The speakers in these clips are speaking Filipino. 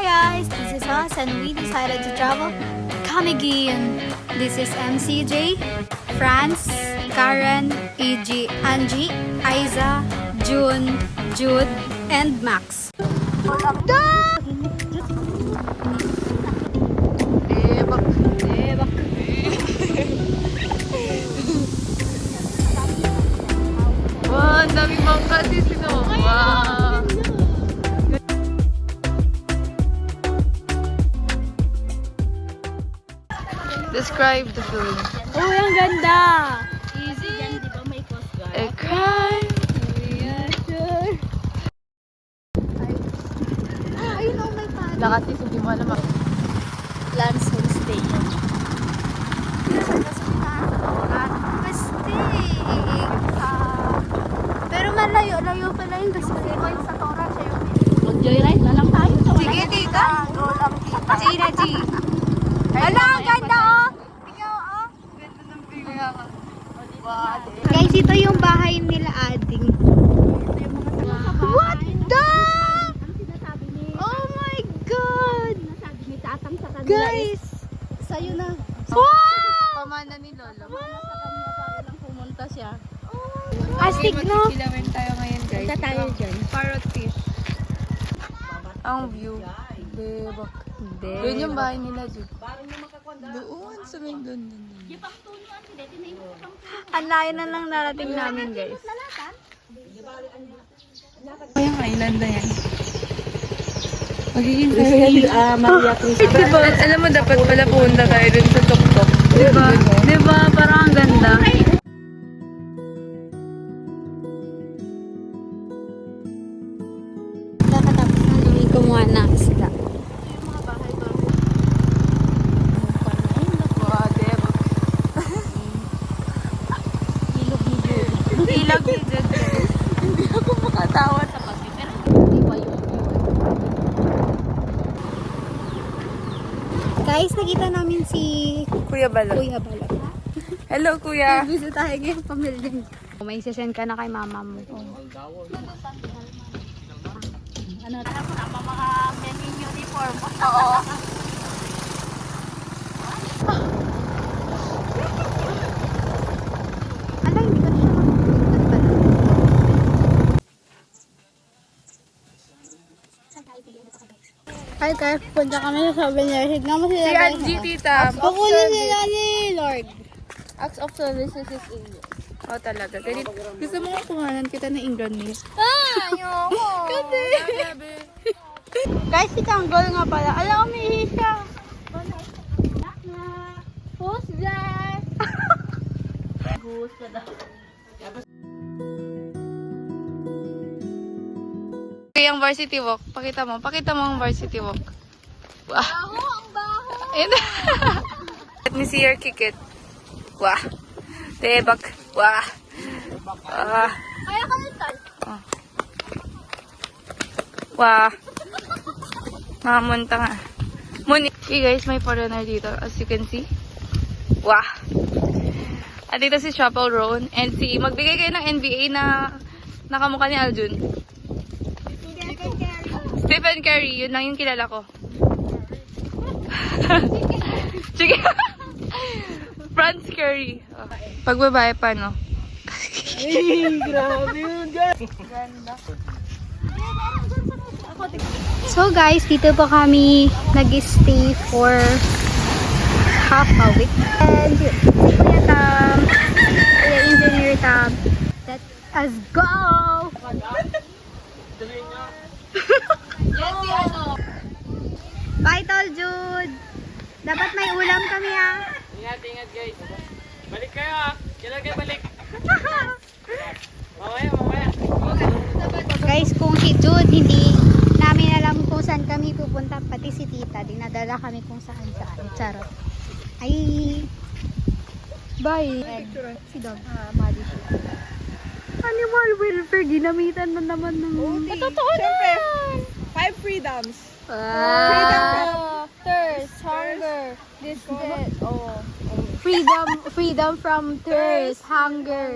Hi guys, this is us and we decided to travel. Come again. This is MCJ, France, Karen, EG, Angie, Aiza, June, Jude, and Max. Wow, ang dami bangka dito. Wow. Describe the film. Oh, ang ganda! Easy. A crime. Ayun oh, may pan. Lakatis, hindi mo alam ako. Lance Homestay. Pero malayo-layo pala yun kasi sa Tora siya yung Mag-joyride na lang tayo. sige, tita. Go lang, tita. G na G. Hala, ang ganda oh. Ikaw oh. Ganda ng view. Wow. Guys, ito yung bahay nila Ading. What the? Oh my God! Guys! Sa'yo na. Wow! Pamana ni Lolo. Para lang pumunta siya. Astig, no? Kilawin tayo ngayon, guys. Punta tayo dyan. Parrot fish. Ang view. Debak. Doon yung bahay nila, Jude. Doon, sa may doon. Ang layo na lang narating namin, guys. Yung island na yan. Magiging Maria Cristina. Diba, alam mo, dapat pala punta tayo dun sa tuktok. Diba? Diba? Parang ang ganda. Nakatapos na namin kumuha ng isda. Wow, debak. Ilog ni Jude. Hindi ako makatawa sa pagkita. Guys, nakita namin si Kuya Balot. Kuya Balot. Hello, Kuya. Bisitahin niya yung pamilya niya. May sesend ka na kay mama mo. Ano? Mga men in uniform. Oo. Ala, hindi ko na siya makikita. Hi guys, punta kami sa souvenir. Hignan mo sila Si guys. Angie, tita. Kukunin sila ni Lord. Acts of services is English. Oh, talaga. Ganito. Gusto mo nga kuhanan kita ng English. Ah, ayoko. Kasi. Guys, si Tanggol nga pala. Ala, umihi siya. Who's that? Okay, ang varsity walk. Pakita mo. Pakita mo ang varsity walk. Wow. Baho, ang baho. Let me see your kikit. Wow. Tebak. Wow. Kaya ka nito. Wow. Nakamunta nga. Okay guys, may foreigner dito. As you can see. Wow. At dito si Chapel Roan. And si, magbigay kayo ng NBA na nakamukha ni Aljun. Stephen Curry. Yun lang yung kilala ko. Sige. Franz Curry. Oh. Pagbabae pa, no? Grabe yun, guys. So guys, dito po kami nag-stay for half a week. And yun, Kuya Tam, Kuya Engineer Tam, let us go! Bye, Tol Jude! Dapat may ulam kami ha! Ingat guys. Balik kayo ha. Kailan kayo balik? Mamaya. Guys, kung si Jude, hindi namin alam kung saan kami pupunta, pati si Tita, dinadala kami kung saan. Charot. Ay! Bye! Si Dog. Mali siya. Animal welfare, ginamitan na naman ng... Totoo na! 5 freedoms. Freedom from thirst, hunger, freedom from thirst, hunger,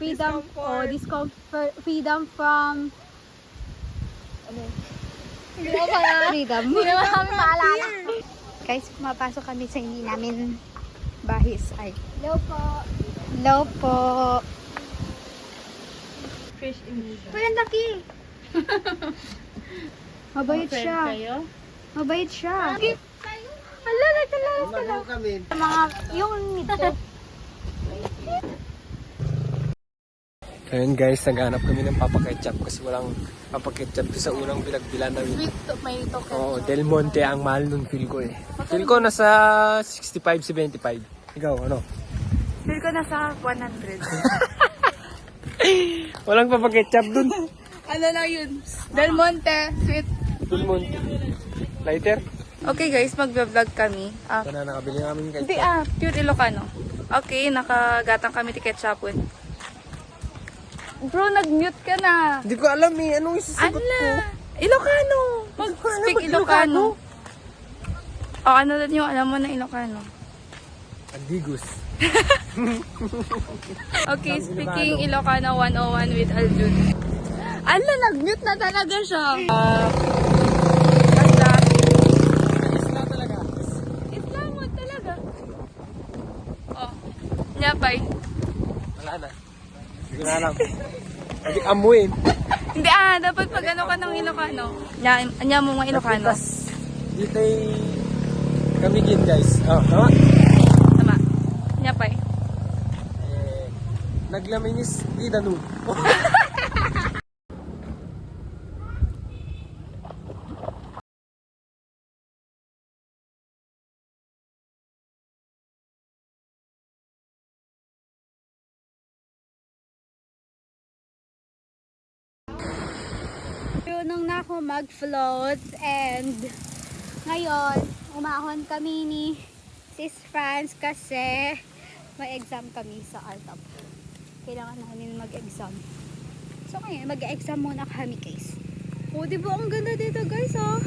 freedom, discomfort, freedom from Freedom. Hindi naman kami maalala. Guys, pumapasok kami sa hindi namin bahis. Ay. Hello po. Hello po. Fish Indonesia. Uy, ang laki. Mabait siya. Mabait siya. Hala, nagtalayas ka lang. Mga, yung nito. Ayun guys, naghanap kami ng Papa Ketchup kasi walang Papa Ketchup sa unang bilagbilan namin. Sweet tomato ketchup. Oo, Del Monte ang mahal nun feel ko eh. Feel ko nasa 65-75. Ikaw, ano? Feel ko nasa 100. Walang Papa Ketchup dun. Ano lang yun? Del Monte, sweet. Del Monte. Lighter? Okay guys, magbe-vlog kami. Ito na, nakabili namin Hindi ketchup. pure Ilocano. Okay, nakagatang kami ti ketchupon. Bro, nag-mute ka na. Hindi ko alam eh, anong isasagot ko? Ala, Ilocano. Mag-speak Ilocano. O, ano din yung alam mo na Ilocano? Adigus. Okay, speaking Ilocano 101 with Aljun. Ala, nag-mute na talaga siya. Basta, Isla talaga. Islamon talaga. Oh, nyapay. Wala na. Hindi ko na alam. Hindi amuin. Hindi dapat pag ano ka ng Ilocano. Anya mo mga Ilocano. Dito ay kamigin guys. Oh, tama? Tama. Nyapay. Eh, naglaminis di danu. Nung na ako mag-float and ngayon, umahon kami ni Sis Franz kasi may exam kami sa Altap. Kailangan namin mag-exam. So ngayon, mag-exam muna kami guys. Oh, di ba ang ganda dito guys oh?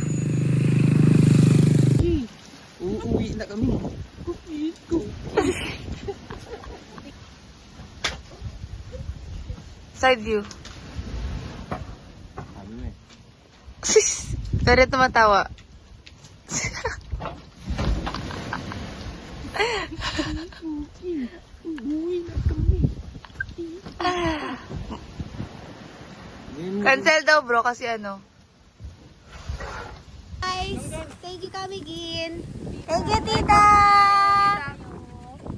Uuwi na kami. Side view. Pero tumatawa. Cancel daw bro kasi ano. Guys, thank you kami Gin. Thank you tita!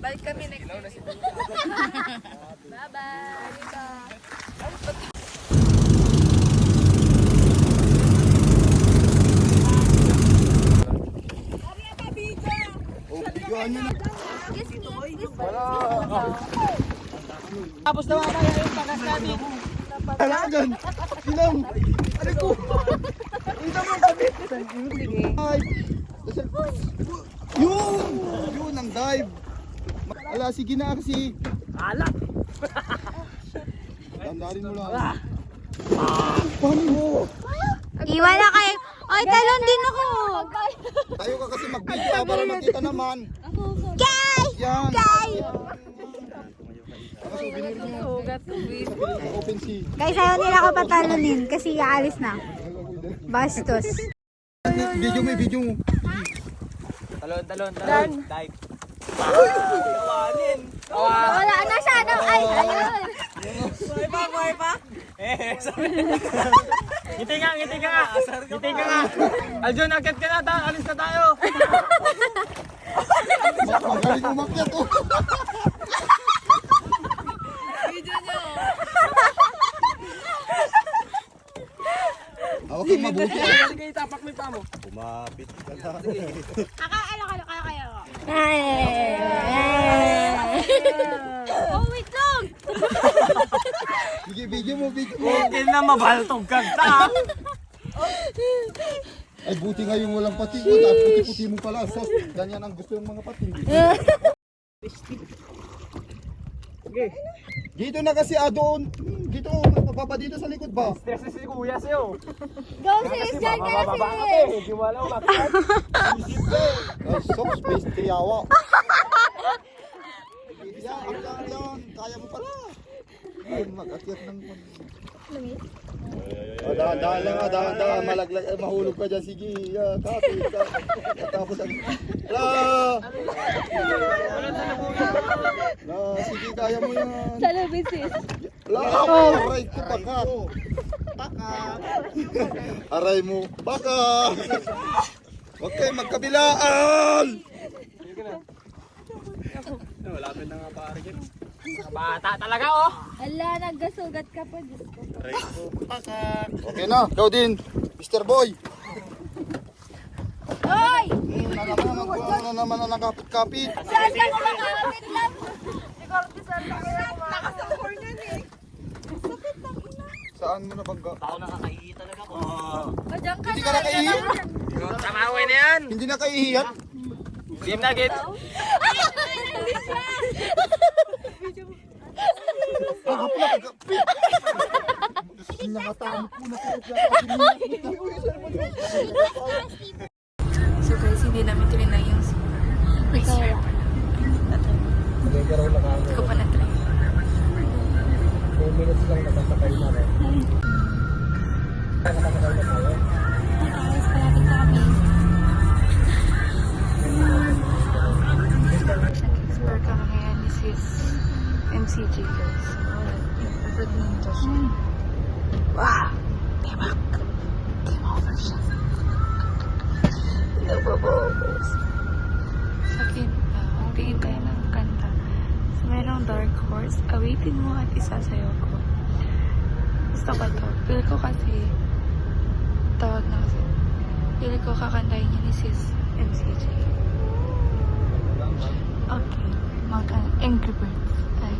Balik kami next week. Bye-bye. Tapos na mamaya yung pagas namin. Talagan! Sinang! Ano ko? Hindi mo kami! Ay! Yun! Yun ang dive! Ala, sige na kasi! Alat! Dandarin mo lang. Paano mo? Iwan na kayo. Ay, talon din ako. Tayo ka kasi mag-video para makita naman. Guys! Yan! Guys! Souvenir nyo. Sugat ko, please. Open sea. Guys, ayaw nila ako patalunin kasi aalis na. Bastos. Video mo, video mo. Talon. Dive. Wala na siya. No? Ay, ayun. Buhay pa? Ngiti nga. Ngiti ka nga. Aljun, akit ka na. Alis na tayo. Magaling umakyat oh. Video nyo. Okay, mabuti. Sige, itapak mo yung paa mo. Kumapit ka na. Kayo. Oh, wait lang. Sige, video mo, video mo. Okay na, mabaltog ka ta. Ay, buti nga yung walang pating. Puti-puti mo pala. Sos, ganyan ang gusto ng mga pating. Sige. Dito na kasi doon. Dito, mapapa dito sa likod ba? Stress si kuya sa'yo. Go sis, dyan ka Mababa ka sis. Hindi mo alam umakyat. Ay, sok, space tiyawa. Yan, yan. Kaya mo pala. Ay, mag-akyat ng... Dahan-dahan lang ah, dahan-dahan. Malaglag, mahulog ka dyan. Sige, kapit. Tapos, sige, kaya mo yan. Salubin sis. Aray ko, baka. Aray mo, baka. Huwag kayo magkabilaan. Bata talaga oh. Ala, nagasugat ka pa. Diyos ko. Okay na, ikaw din, Mr. Boy. Hoy! Na naman na nakapit-kapit. Saan ka kumakapit lang? Saan mo nabangga? Ako nakakaihi talaga ko. Diyan ka Hindi ka nakaihi? Tamawin na yan. Hindi nakaihi yan? Game na gate. Baka pala kagapit. Nakatamit mo na So guys, hindi namin trinay yung Ikaw lang. Hindi ko pa na-try. 2 minutes lang nakasakay na rin. Nakasakay na tayo. Guys, palapit na kami. Explore kami ngayon ni Sis MCG guys. Favorite nito siya. Wow! Tibak! Game over siya. Nababobos. Sakit pa. Magpigil tayo ng kanta. So, merong Dark Horse. Awitin mo at isasayaw ko. Gusto ko to. Feel ko kasi tawag na kasi. Feel ko kakantayin niya ni Sis MCG. Okay. Angry Birds. Ay.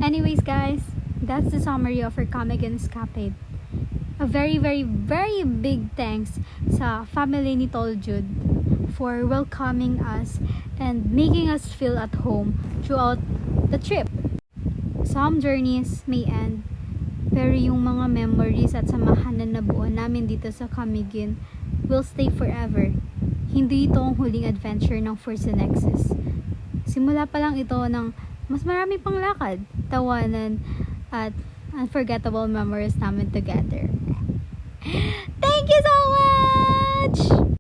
Anyways guys, that's the summary of our Camiguin Escapade. A very big thanks sa family ni Tol Jude for welcoming us and making us feel at home throughout the trip. Some journeys may end, pero yung mga memories at samahan na nabuo namin dito sa Camiguin will stay forever. Hindi ito ang huling adventure ng Forza Nexus. Simula pa lang ito ng mas marami pang lakad, tawanan, at unforgettable memories namin together. Thank you so much!